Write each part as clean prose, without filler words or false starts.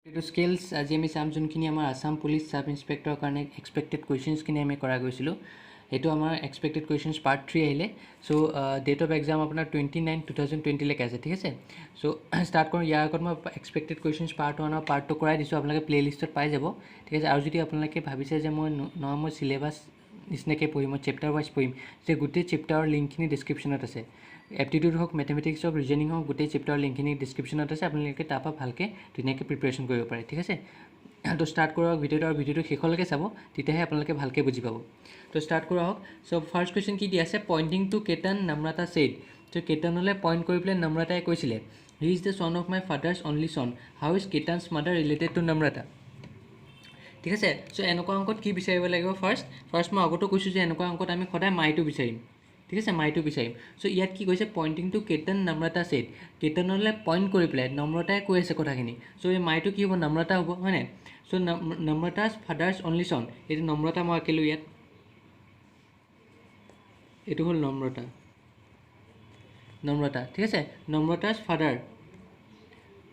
এইটো স্কেলছ আজি আমি চাম যোনখিনি আমাৰ আসাম পুলিচ সাব ইন্সপেক্টৰৰ কাৰণে এক্সপেক্টেড কুৱেশ্যনছখিনি আমি কৰা গৈছিলোঁ এইটো আমাৰ এক্সপেক্টেড কুৱেশ্যনছ পাৰ্ট 3 আহিলে চ' ডেট অফ এক্সাম আপোনাৰ 29/9/2020 লৈকে আছে ঠিক আছে চ' ষ্টাৰ্ট কৰোঁ ইয়াৰ আগত মই এক্সপেক্টেড কুৱেশ্যনছ পাৰ্ট 1 আৰু পাৰ্ট 2 কৰাই দিছোঁ আপোনালোকে প্লেলিষ্টত পাই যাব ঠিক আছে আৰু যদি আপোনালোকে ভাবিছে যে মই চিলেবাছ নিচিনাকৈ পঢ়িম মই চেপ্টাৰ ৱাইজ পঢ়িম যে গোটেই চেপ্টাৰৰ লিংকখিনি ডিছক্ৰিপশ্যনত আছে এপ্টিটিউড হওক মেথমেটিক্স হওক ৰিজনিং হওক গোটেই চেপ্টাৰৰ লিংকখিনি ডিছক্ৰিপশ্যনত আছে আপোনালোকে তাৰপৰা ভালকৈ ধুনীয়াকৈ প্ৰিপেৰেশ্যন কৰিব পাৰে ঠিক আছে তো ষ্টাৰ্ট কৰক ভিডিঅ'টো আৰু ভিডিঅ'টো শেষলৈকে চাব তেতিয়াহে আপোনালোকে ভালকৈ বুজি পাব তো ষ্টাৰ্ট কৰা হওক চ' ফাৰ্ষ্ট কুৱেশ্যন কি দি আছে pointing to Ketan Namrata said ত' কেতনলৈ পইণ্ট কৰি পেলাই নম্ৰতাই কৈছিলে he is the son of my father's only son how is Ketan's mother related to Namrata ঠিক আছে চ' এনেকুৱা অংকত কি বিচাৰিব লাগিব ফাৰ্ষ্ট মই আগতো কৈছোঁ যে এনেকুৱা অংকত আমি সদায় মাইটো বিচাৰিম ঠিক আছে মাইটো বিচাৰিম চ' ইয়াত কি কৈছে pointing to Ketan Namrata said কেতনলৈ point কৰি পেলাই নম্ৰতাই কৈ আছে কথাখিনি চ' এই মাইটো কি হ'ব নম্ৰতা হ'ব হয় নাই চ' নম্ৰতাছ ফাদাৰ্ছ অনলি ছন এইটো নম্ৰতা মই আঁকিলোঁ ইয়াত এইটো হ'ল নম্ৰতা ঠিক আছে নম্ৰতাছ ফাদাৰ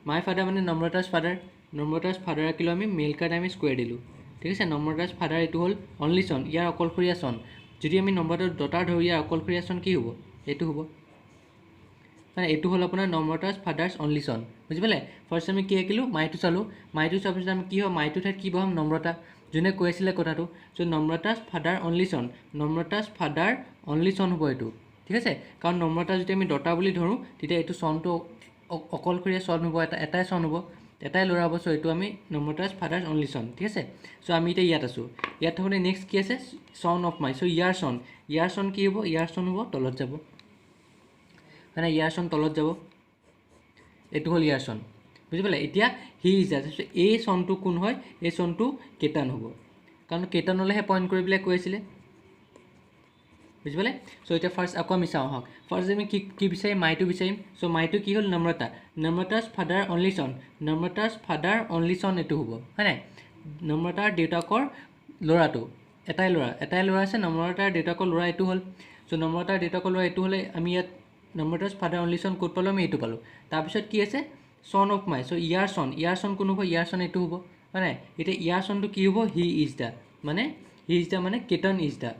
মাই ফাদাৰ মানে নম্ৰতাছ ফাদাৰ আঁকিলোঁ আমি মেল কাৰ্ড আমি স্কুৱেৰ দিলোঁ ঠিক আছে নম্ৰতাছ ফাদাৰ এইটো হ'ল অনলি ছন ইয়াৰ অকলশৰীয়া ছন যদি আমি নম্বৰটো দতাৰ ধৰোঁ ইয়াৰ অকলশৰীয়া ছন কি হ'ব এইটো হ'ব মানে এইটো হ'ল আপোনাৰ নম্ৰতাছ ফাদাৰ্ছ অনলি ছন বুজি পালে ফাৰ্ষ্ট আমি কি আঁকিলোঁ মাইটো চালোঁ মাইটো চোৱাৰ পিছত আমি কি হ'ব মাইটো ঠাইত কি বহাম নম্ৰতা যোনে কৈ আছিলে কথাটো চ' নম্ৰতাছ ফাদাৰ অনলি ছন নম্ৰতাছ ফাদাৰ অনলি ছন হ'ব এইটো ঠিক আছে কাৰণ নম্ৰতা যদি আমি দতা বুলি ধৰোঁ তেতিয়া এইটো ছনটো অকলশৰীয়া ছন হ'ব এটাই ছন হ'ব এটাই ল'ৰা হ'ব চ' এইটো আমি নম্ৰতাছ ফাদাৰ্ছ অনলি ছন ঠিক আছে চ' আমি এতিয়া ইয়াত আছোঁ ইয়াত থাকোঁতে নেক্সট কি আছে ছন অফ মাই চ' ইয়াৰ ছন কি হ'ব ইয়াৰ ছন হ'ব তলত যাব মানে ইয়াৰ ছন তলত যাব এইটো হ'ল ইয়াৰ ছন বুজি পালে এতিয়া হি ইজ দ্য এই ছনটো কোন হয় এই ছনটো কেতন হ'ব কাৰণ কেতনলৈহে পইণ্ট কৰি পেলাই কৈ আছিলে বুজি পালে চ' এতিয়া ফাৰ্ষ্ট আকৌ আমি চাওঁ আহক ফাৰ্ষ্ট আমি কি বিচাৰিম মাইটো বিচাৰিম চ' মাইটো কি হ'ল নম্ৰতাছ ফাদাৰ অনলি ছন এইটো হ'ব হয় নাই নম্ৰতাৰ দেউতাকৰ ল'ৰাটো এটাই ল'ৰা আছে নম্ৰতাৰ দেউতাকৰ ল'ৰা এইটো হ'ল চ' নম্ৰতাৰ দেউতাকৰ ল'ৰা এইটো হ'লে আমি ইয়াত নম্ৰতাছ ফাদাৰ অনলি ছন ক'ত পালোঁ আমি এইটো পালোঁ তাৰপিছত কি আছে ছন অফ মাই চ' ইয়াৰ ছন কোন হ'ব ইয়াৰ ছন এইটো হ'ব হয় নাই এতিয়া ইয়াৰ ছনটো কি হ'ব হি ইজ দ্য মানে Ketan is the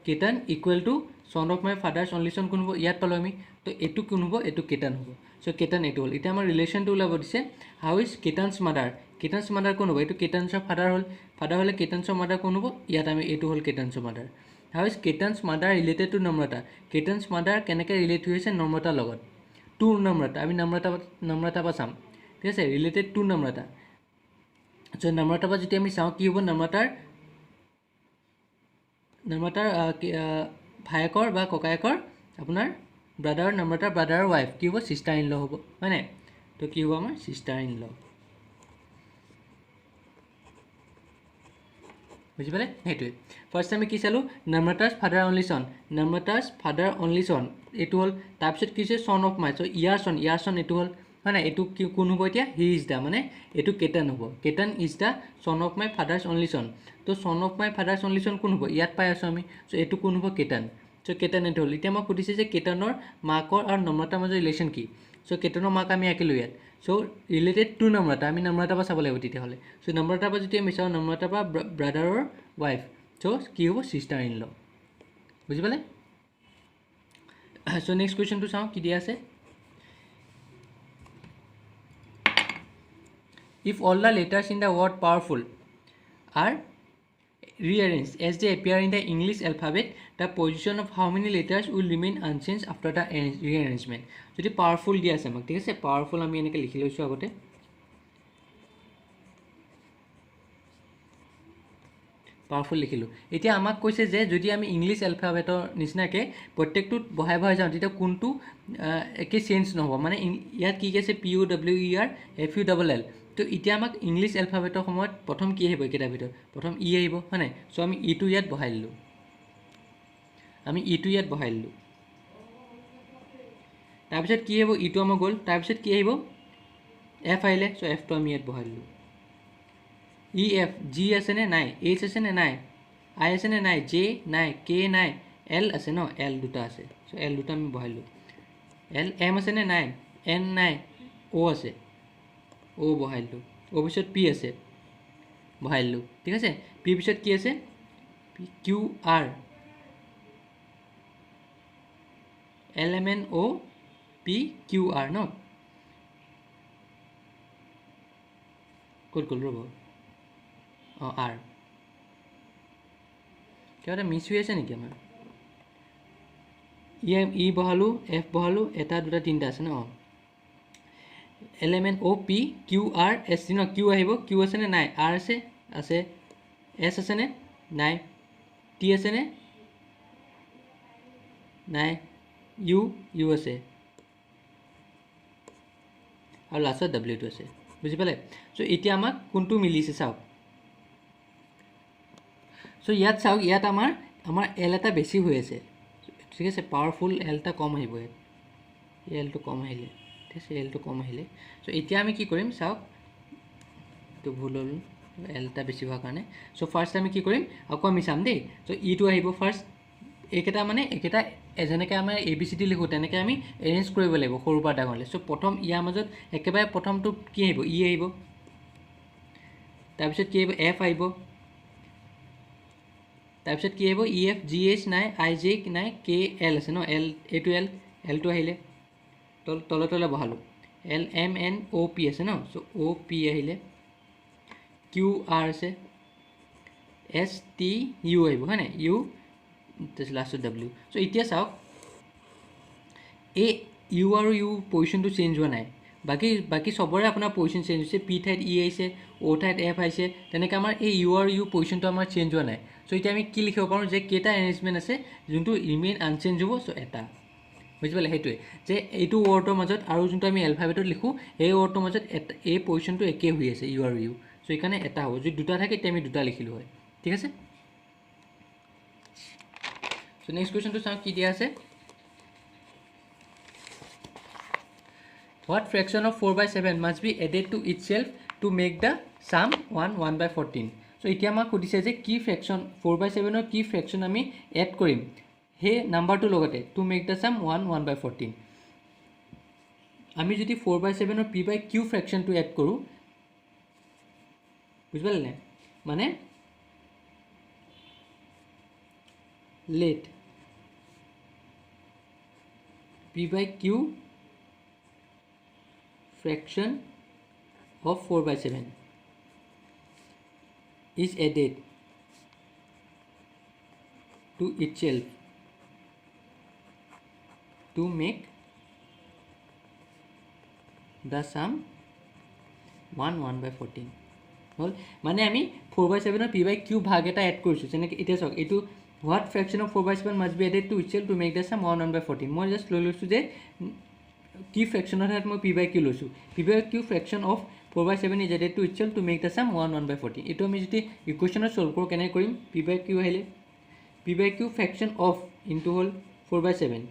Ketan equal to son of my father's only son কোন হ'ব ইয়াত পালোঁ আমি তো এইটো কোন হ'ব এইটো কেতন হ'ব চ' কেতন এইটো হ'ল এতিয়া আমাৰ ৰিলেশ্যনটো ওলাব দিছে হাউ ইজ কেতনছ মাদাৰ কোন হ'ব এইটো কেতনছৰ ফাদাৰ হ'লে কেতনছৰ মাদাৰ কোন হ'ব ইয়াত আমি এইটো হ'ল কেতনছৰ mother how is Ketan's mother related to Namrata Ketan's mother কেনেকৈ ৰিলেট হৈ আছে নম্ৰতাৰ লগত টু নম্ৰতা আমি নম্ৰতা পৰা চাম ঠিক আছে ৰিলেটেড টু নম্ৰতা চ' নম্ৰতাৰ পৰা যদি আমি চাওঁ কি হ'ব নম্ৰতাৰ ভায়েকৰ বা ককায়েকৰ আপোনাৰ নম্ৰতাৰ ব্ৰাদাৰৰ ৱাইফ কি হ'ব ছিষ্টাৰ ইন ল হ'ব হয় নাই তো কি হ'ব আমাৰ ছিষ্টাৰ ইন ল বুজি পালে সেইটোৱে ফাৰ্ষ্ট আমি কি চালোঁ নম্ৰতাছ ফাদাৰ অনলি ছন এইটো হ'ল তাৰপিছত কি হৈছে ছন অফ মাই চ' ইয়াৰ ছন এইটো হ'ল হয় নাই এইটো কি কোন হ'ব এতিয়া হি ইজ দ্য মানে এইটো কেতন হ'ব Ketan is the son of my father's only son তো son of my father's only son কোন হ'ব ইয়াত পাই আছোঁ আমি চ' এইটো কোন হ'ব কেতন চ' কেতন এইটো হ'ল এতিয়া মই সুধিছে যে কেতনৰ মাকৰ আৰু নম্ৰতাৰ মাজৰ ৰিলেশ্যন কি চ' কেতনৰ মাক আমি আঁকিলোঁ ইয়াত চ' ৰিলেটেড টু নম্ৰতা আমি নম্ৰতাৰ পৰা চাব লাগিব তেতিয়াহ'লে চ' নম্ৰতাৰ পৰা যদি আমি চাওঁ নম্ৰতাৰ পৰা ব্ৰাদাৰৰ ৱাইফ চ' কি হ'ব ছিষ্টাৰ ইন ল বুজি পালে চ' নেক্সট কুৱেশ্যনটো চাওঁ কি দিয়া আছে if all the letters in the word powerful are rearranged as they appear in the English alphabet the position of how many letters will remain unchanged after the rearrangement যদি powerful দিয়া আছে আমাক ঠিক আছে powerful আমি এনেকৈ লিখি লৈছোঁ আগতে পাৱাৰফুল লিখিলোঁ এতিয়া আমাক কৈছে যে যদি আমি ইংলিছ এলফাবেটৰ নিচিনাকৈ প্ৰত্যেকটোত বহাই যাওঁ তেতিয়া কোনটো একে চেঞ্জ নহ'ব মানে ইয়াত কি আছে POWER FULL তো এতিয়া আমাক ইংলিছ এলফাবেটৰ সময়ত প্ৰথম কি আহিব একেটাৰ ভিতৰত প্ৰথম ই আহিব হয় নাই চ' আমি ইটো ইয়াত বহাই দিলোঁ তাৰপিছত কি আহিব ইটো আমাৰ গ'ল তাৰপিছত কি আহিব এফ আহিলে চ' এফটো আমি ইয়াত বহাই দিলোঁ EF G আছেনে নাই H আছেনে নাই I আছেনে নাই J নাই K নাই L আছে ন L দুটা আছে চ' L দুটা আমি বহাইলোঁ M আছেনে নাই N নাই O আছে অ' বহাই দিলোঁ, অ' পিছত পি আছে বহাই দিলোঁ, ঠিক আছে। পি পিছত কি আছে, P Q R, LMNO P Q R ন, ক'ত গ'ল ৰ'ব, অঁ আৰ, কিবা এটা মিছ হৈ আছে নেকি আমাৰ, ই বহালোঁ, এফ বহালোঁ, এটা দুটা তিনিটা আছে ন, LMNO P Q R S T ন, কিউ আহিব, কিউ আছেনে নাই, আৰ আছে আছে, এছ আছেনে নাই, টি আছেনে নাই, ইউ আছে, আৰু লাষ্টত ডাব্লিউটো আছে, বুজি পালে। চ' এতিয়া আমাক কোনটো মিলিছে চাওক, চ' ইয়াত চাওক, ইয়াত আমাৰ এল এটা বেছি হৈ আছে, ঠিক আছে, পাৱাৰফুল এল এটা কম আহিব ইয়াত, এলটো কম আহিলে, ঠিক আছে, এলটো কম আহিলে। চ' এতিয়া আমি কি কৰিম চাওক, এইটো ভুল হ'ল, এল এটা বেছি হোৱাৰ কাৰণে। চ' ফাৰ্ষ্ট আমি কি কৰিম, আকৌ আমি চাম দেই। চ' ইটো আহিব ফাৰ্ষ্ট, এইকেইটা যেনেকৈ আমাৰ ABCD লিখোঁ তেনেকৈ আমি এৰেঞ্জ কৰিব লাগিব সৰুৰ পৰা ডাঙৰলৈ। চ' প্ৰথম ইয়াৰ মাজত একেবাৰে প্ৰথমটো কি আহিব, ই আহিব, তাৰপিছত কি আহিব, এফ আহিব, তাৰপিছত কি আহিব, EFGH নাই, IJ নাই, KL আছে ন, এইটো এলটো আহিলে, তলে তলে বহালোঁ, LMNOP আছে ন, চ' OP আহিলে, QR আছে, STU আহিব হয় নাই, ইউ, তাৰপিছত লাষ্টত ডাব্লিউ। চ' এতিয়া চাওক, এই ইউ আৰু ইউ পজিশ্যনটো চেঞ্জ হোৱা নাই, বাকী চবৰে আপোনাৰ পজিশ্যন চেঞ্জ হৈছে, পি ঠাইত ই আহিছে, অ' ঠাইত এফ আহিছে, তেনেকৈ আমাৰ এই ইউ আৰু ইউ পজিশ্যনটো আমাৰ চেঞ্জ হোৱা নাই। চ' এতিয়া আমি কি লিখিব পাৰোঁ, যে কেইটা এৰেঞ্জমেণ্ট আছে যোনটো ৰিমেইন আনচেঞ্জ হ'ব, চ' এটা, বুজি পালে, সেইটোৱে যে এইটো ৱৰ্ডৰ মাজত আৰু যোনটো আমি এলফাবেটত লিখোঁ এই ৱৰ্ডটোৰ মাজত এই পজিশ্যনটো একেই হৈ আছে, ইউ আৰু ইউ, চ' সেইকাৰণে এটা হ'ব, যদি দুটা থাকে তেতিয়া আমি দুটা লিখিলোঁ হয়, ঠিক আছে। চ' নেক্সট কুৱেশ্যনটো চাওঁ কি দিয়া আছে, what fraction of 4/7 must be added to itself to make the sum 1/14? চ' এতিয়া আমাক সুধিছে যে কি ফ্ৰেকশ্যন 4/7 কি ফ্ৰেকশ্যন আমি এড কৰিম সেই নাম্বাৰটোৰ লগতে টু মেক দ্য চাম 1/14। আমি যদি 4/7 P/Q ফ্ৰেকশ্যনটো এড কৰোঁ, বুজি পালে নাই, মানে late P/Q fraction of 4/7 is added to itself to make the sum 1/14 হ'ল। মানে আমি 4/7 P/Q ভাগ এটা এড কৰিছোঁ, যেনেকৈ এতিয়া চাওক, এইটো what fraction of 4/7 must be added to itself to make the sum 1/14। মই জাষ্ট লৈ লৈছোঁ যে কি ফ্ৰেকশ্যনৰ ঠাইত মই P/Q লৈছোঁ, P/Q fraction of 4/7 is added to itself to make the sum 1/14। এইটো আমি যদি ইকুৱেশ্যনত চল্ভ কৰোঁ কেনেকৈ কৰিম, P/Q আহিলে, P/Q ফ্ৰেকশ্যন অফ ইনটু হ'ল 4/7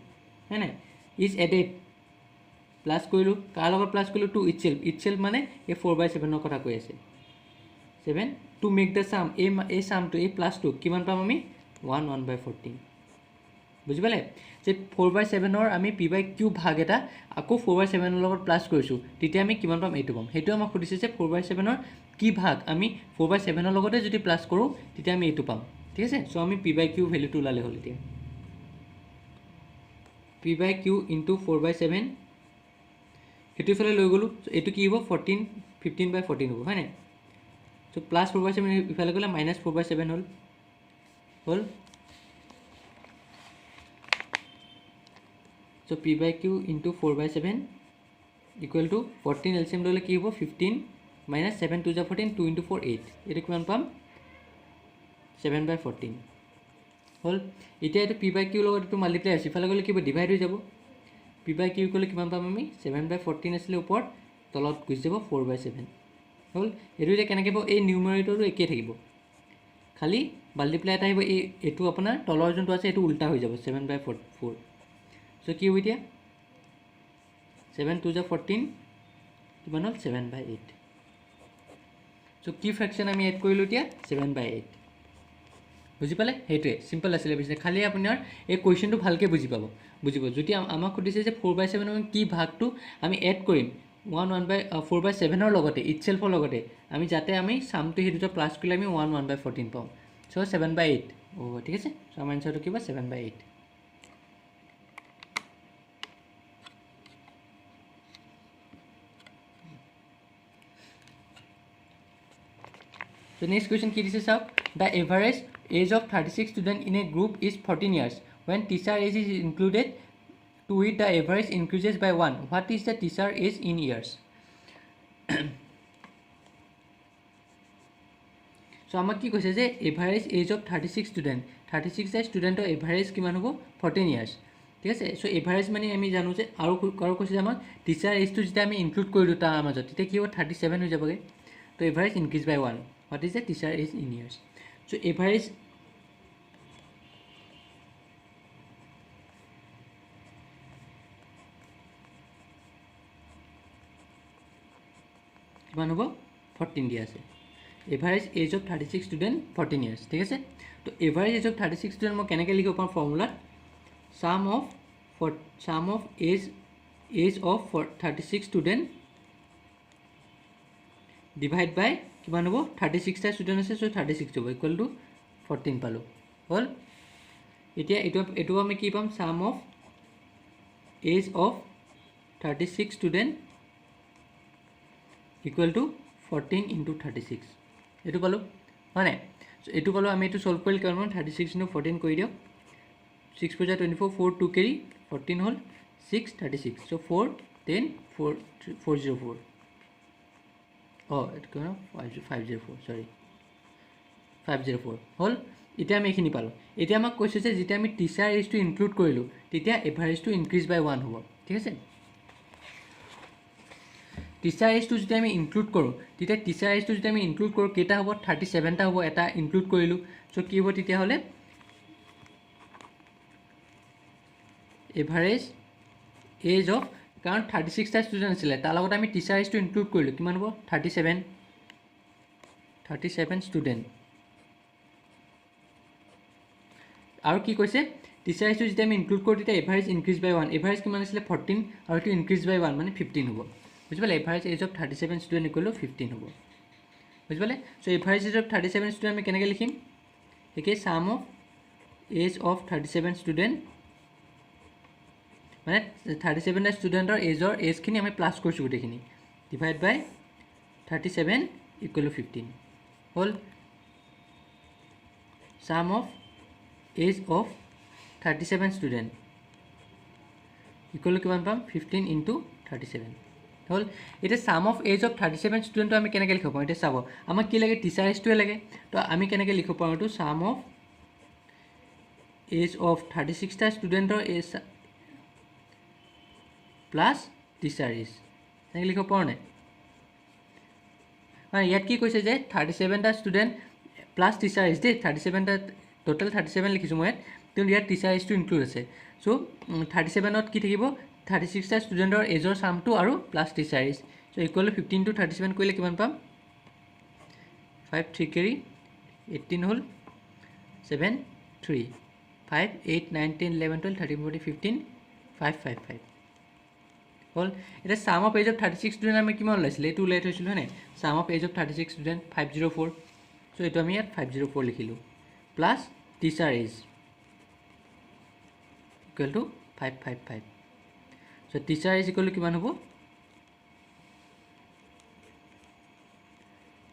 হয় নাই, ইজ এডেড প্লাছ কৰিলোঁ, কাৰ লগত প্লাছ কৰিলোঁ, টু ইটসেল্ফ মানে এই 4/7 কথা কৈ আছে, 7 টু মেক দ্য চাম, এই চামটো এই প্লাছটো কিমান পাম আমি 1/14, বুজি পালে। যে 4/7 আমি P/Q ভাগ এটা আকৌ 4/7 লগত প্লাছ কৰিছোঁ, তেতিয়া আমি কিমান পাম এইটো পাম। সেইটো আমাক সুধিছে যে 4/7 কি ভাগ আমি 4/7 লগতে যদি প্লাছ কৰোঁ তেতিয়া আমি এইটো পাম, ঠিক আছে। চ' আমি P/Q ভেলুটো ওলালে হ'ল। এতিয়া P/Q ইনটু 4/7 সেইটো ইফালে লৈ গ'লোঁ, এইটো কি হ'ব 15/14 হ'ব হয় নাই। চ' প্লাছ 4/7 ইফালে গ'লে মাইনাছ 4/7 হ'ল। চ' P/Q into 4/7 equal to 14 LCM ল'লে কি হ'ব 15 মাইনাছ 7 2 14, 2 × 4 8, এইটো কিমান পাম 7/14 হ'ল। এতিয়া এইটো P/Q লগত এইটো মাল্টিপ্লাই আছে, ইফালে গ'লে কি হ'ব ডিভাইড হৈ যাব, P/Q গ'লে কিমান পাম আমি 7/14 আছিলে ওপৰত, তলত গুচি যাব 4/7 হ'ল। এইটো এতিয়া কেনেকৈ হ'ব, এই নিউমাৰেটৰটো একেই থাকিব, খালি মাল্টিপ্লাই এটা আহিব, এইটো আপোনাৰ তলৰ যোনটো আছে এইটো উল্টা হৈ যাব 7/4। চ' কি হ'ব এতিয়া 7 2 14 কিমান হ'ল 7/8। চ' কি ফ্ৰেকশ্যন আমি এড কৰিলোঁ এতিয়া 7/8, বুজি পালে। সেইটোৱে চিম্পল আছিলে, বুজিছে। খালি আপোনাৰ এই কুৱেশ্যনটো ভালকৈ বুজিব। যদি আমাক সুধিছে যে 4/7 কি ভাগটো আমি এড কৰিম 1/4/7 লগতে ইটসেল্ফৰ লগতে আমি যাতে আমি সামটো সেই দুটা প্লাছ কৰিলে আমি 1/14 পাওঁ সো 7/8 হ'ব ঠিক আছে সো আমাৰ আনসাৰটো কিবা 7/8 So next question কি দিছে চাওক the average age of 36 student in a group is 14 years when teacher age is included to it the average increases by 1 what is the teacher age in years so আমাক কি কৈছে যে average age of 36 student 36 student average কিমান হ'ব 14 years ঠিক আছে so average মানে আমি জানো যে আৰু কৈছে যে আমাক teacher age টো যেতিয়া আমি ইনক্লুড কৰিলো তাৰ মাজত তেতিয়া কি হ'ব 37 হৈ যাবগে তো average increase by 1 what is the teacher age in years so average কিমান হ'ব 14 দিয়া আছে average age of 36 student 14 years ঠিক আছে তো average age of 36 student মই কেনেকৈ লিখিব পাৰোঁ formula sum of age of 36 student divide by কিমান হ'ব 36 টা ষ্টুডেণ্ট আছে সো 36 হ'ব ইকুৱেল টু 14 পালোঁ হ'ল এতিয়া এইটো আমি কি পাম sum of age of 36 student equal to 14 into 36 এইটো পালোঁ হয় নাই সো এইটো পালোঁ আমি এইটো সলভ কৰিলে কিমান 36 into 14 কৰি দিয়ক 6 4 24 4 2 carry 14 হ'ল 6 36 so 4 10 4 404 oh এটা কিমান 504 sorry 504 হ'ল এতিয়া আমি এইখিনি পালোঁ এতিয়া আমাক কৈছে যে যেতিয়া আমি টিচাৰ এজটো ইনক্লুড কৰিলোঁ তেতিয়া এভাৰেজটো ইনক্ৰিজ বাই 1 হ'ব ঠিক আছে টিচাৰ এজটো যেতিয়া আমি ইনক্লুড কৰোঁ তেতিয়া টিচাৰ এজটো যেতিয়া আমি ইনক্লুড কৰোঁ কেইটা হ'ব 37টা হ'ব এটা ইনক্লুড কৰিলোঁ সো কি হ'ব তেতিয়াহ'লে এভাৰেজ এজ অফ কাৰণ 36টা ষ্টুডেণ্ট আছিলে তাৰ লগত আমি টিচাৰ এজটো ইনক্লুড কৰিলোঁ কিমান হ'ব 37 ষ্টুডেণ্ট আৰু কি কৈছে টিচাৰ এজটো যেতিয়া আমি ইনক্লুড কৰোঁ তেতিয়া এভাৰেজ ইনক্ৰিজ বাই 1 এভাৰেজ কিমান আছিলে 14 আৰু এইটো ইনক্ৰিজ বাই 1 মানে 15 হ'ব বুজি পালে average age of 37 student equal to 15 হ'ব বুজি পালে so average age of 37 student আমি কেনেকৈ লিখিম একে sum of age of 37 student মানে 37টা ষ্টুডেণ্টৰ এজখিনি আমি প্লাছ কৰিছোঁ গোটেইখিনি ডিভাইড বাই 37 ইকুৱেল টু 15 হ'ল sum of age of 37 student equal to কিমান পাম 15 ইনটু 37 হ'ল এতিয়া সাম অফ এজ অফ 37 ষ্টুডেণ্টটো আমি কেনেকৈ লিখিব পাৰোঁ এতিয়া চাব আমাক কি লাগে টিচাৰ এজটোৱে লাগে তো আমি কেনেকৈ লিখিব পাৰোঁ এইটো সাম অফ এজ অফ 36টা ষ্টুডেণ্টৰ এজ প্লাছ টিচাৰ এজ এনেকৈ লিখিব পাৰোঁ নাই মানে ইয়াত কি কৈছে যে 37টা ষ্টুডেণ্ট প্লাছ টিচাৰ এজ দেই 37টা টোটেল 37 লিখিছোঁ মই ইয়াত কিন্তু ইয়াত টিচাৰ এজটো ইনক্লুড আছে চ' 37ত কি থাকিব 36টা ষ্টুডেণ্টৰ এজৰ চামটো আৰু plus teacher age so' equal to 15 to 37 কৰিলে কিমান পাম 5 3 carry 18 হ'ল 7 3 5 8 9 10 11 12 13 14 15 5 5 5 হ'ল এতিয়া sum of age of 36 student আমি কিমান ওলাইছিলে এইটো ওলাই থৈছিলোঁ হয়নে sum of age of 36 student 504 so' এইটো আমি ইয়াত 504 লিখিলোঁ plus teacher age equal to 555 so' teacher age equal to কিমান হ'ব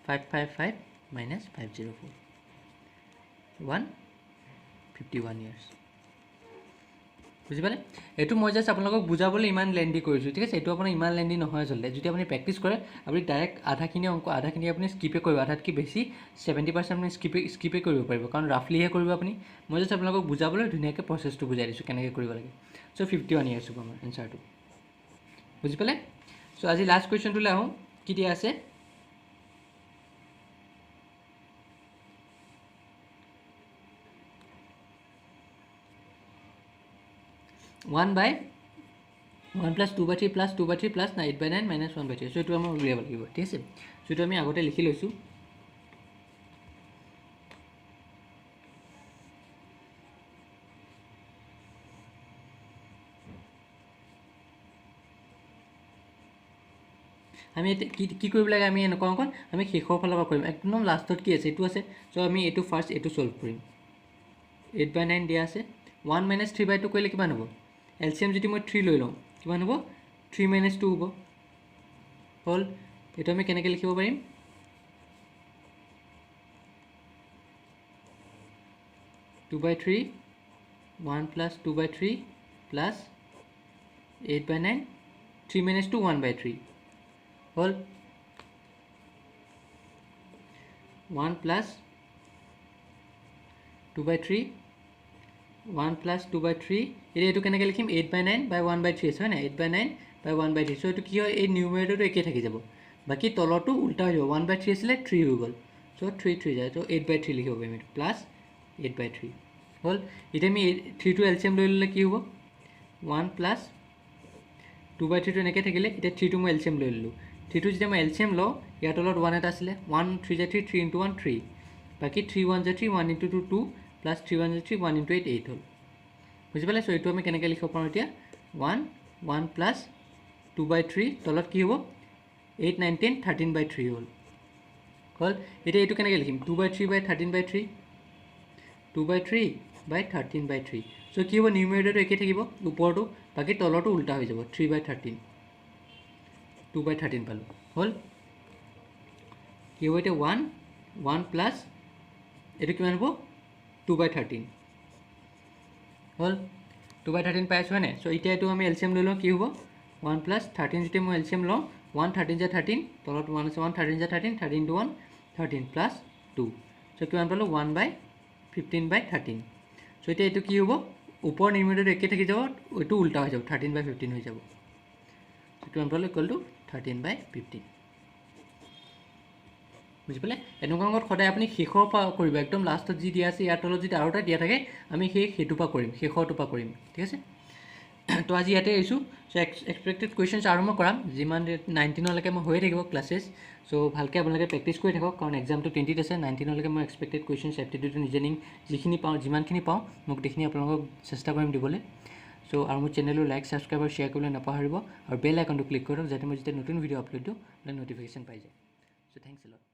555 minus 504 151 years বুজি পালে এইটো মই জাষ্ট আপোনালোকক বুজাবলৈ ইমান লেণ্ডি কৰিছোঁ ঠিক আছে এইটো আপোনাৰ ইমান লেণ্ডি নহয় আচলতে যদি আপুনি প্ৰেক্টিছ কৰে আপুনি ডাইৰেক্ট আধাখিনি অংক আধাখিনি আপুনি স্কিপে কৰিব আধাতকৈ বেছি 70% আপুনি স্কিপে কৰিব পাৰিব কাৰণ ৰাফলিহে কৰিব আপুনি মই জাষ্ট আপোনালোকক বুজাবলৈ ধুনীয়াকৈ প্ৰচেছটো বুজাই দিছোঁ কেনেকৈ কৰিব লাগে চ' 51 years হ'ব আমাৰ এনচাৰটো বুজি পালে চ' আজি লাষ্ট কুৱেশ্যনটোলৈ আহোঁ কি দিয়া আছে 1 by 1 plus 2 by 3 plus 2 by 3 plus 8 by 9 minus 1 by 3 so এইটো আমাৰ উলিয়াব লাগিব ঠিক আছে so এইটো আমি আগতে লিখি লৈছোঁ আমি কি কৰিব লাগে আমি এনেকুৱা অংকন আমি শেষৰ ফালৰ পৰা কৰিম একদম লাষ্টত কি আছে এইটো আছে চ' আমি এইটো ফাৰ্ষ্ট এইটো সলভ কৰিম 8/9 দিয়া আছে 1 - 3/2 কৰিলে কিমান হ'ব এলচিএম যদি মই 3 লৈ লওঁ কিমান হ'ব 3 - 2 হ'ব হ'ল এইটো আমি কেনেকৈ লিখিব পাৰিম 2/3 1 + 2/3 + 8/9 3 - 2 1/3 হ'ল 1 + 2/3 1 + 2/3 এতিয়া এইটো কেনেকৈ লিখিম 8/9/1/3 আছে হয় নাই 8/9/1/3 চ' এইটো কি হয় এই নিউমেৰেটৰটো একেই থাকি যাব বাকী তলৰটো উল্টা হৈ যাব 1/3 আছিলে 3 হৈ গ'ল চ' 3 যায় ত' 8/3 লিখিব পাৰিম এইটো প্লাছ 8/3 হ'ল এতিয়া আমি 3টো এলচিএম লৈ ল'লে কি হ'ব 1 + 2/3টো এনেকৈ থাকিলে এতিয়া 3টো মই এলচিএম লৈ ল'লোঁ 3টো যেতিয়া মই এলচিএম লওঁ ইয়াৰ তলত 1 এটা আছিলে 1 3 × 3 3 × 1 3 বাকী 3 1 × 3 1 × 2 2 + 3 1 × 3 1 × 8 8 হ'ল বুজি পালে চ' এইটো আমি কেনেকৈ লিখিব পাৰোঁ এতিয়া 1 1 + 2/3 তলত কি হ'ব 8 9 10 13/3 হ'ল এতিয়া এইটো কেনেকৈ লিখিম 2/3/13/3 2/3/13/3 চ' কি হ'ব নিউমেৰেটৰটো একেই থাকিব ওপৰটো বাকী তলৰটো উল্টা হৈ যাব 3/13 2/13 পালোঁ হ'ল কি হ'ব এতিয়া 1 1 + এইটো কিমান হ'ব 2/13 হ'ল 2/13 পাই আছোঁ হয়নে চ' এতিয়া এইটো আমি এলচিএম লৈ লওঁ কি হ'ব 1 + 13 যদি মই এলচিএম লওঁ 1 13 × 13 তলত 1 আছে 1 13 × 13 13 × 1 13 + 2 চ' কিমান পালোঁ 1/15/13 চ' এতিয়া এইটো কি হ'ব ওপৰ নিউমেৰেটৰটো একে থাকি যাব এইটো উল্টা হৈ যাব 13/15 হৈ যাব চ' কিমান পালোঁ = 13/15 বুজি পালে এনেকুৱা অংকত সদায় আপুনি শেষৰ পৰা কৰিব একদম লাষ্টত যি দিয়া আছে ইয়াৰ তলত যদি আৰু এটা দিয়া থাকে আমি সেইটোৰ পৰা কৰিম শেষৰটোৰ পৰা কৰিম ঠিক আছে তো আজি ইয়াতে এৰিছোঁ চ' এক্সপেক্টেড কুৱেশ্যনছ আৰম্ভ কৰাম যিমান 19লৈকে মই হৈয়ে থাকিব ক্লাছেছ চ' ভালকৈ আপোনালোকে প্ৰেক্টিছ কৰি থাকক কাৰণ এক্সামটো 20ত আছে 19লৈকে মই এক্সপেক্টেড কুৱেশ্যনছ এপ্টিটিউড ৰিজনিং যিখিনি পাওঁ যিমানখিনি পাওঁ মোক গোটেইখিনি আপোনালোকক চেষ্টা কৰিম দিবলৈ চ' আৰু মোৰ চেনেলটো লাইক ছাবস্ক্ৰাইব আৰু শ্বেয়াৰ কৰিবলৈ নাপাহৰিব আৰু বেল আইকনটো ক্লিক কৰক যাতে মই যেতিয়া নতুন ভিডিঅ' আপলোড দিওঁ আপোনাক ন'টিফিকেশ্যন পাই যায় চ' থেংকছ এ লট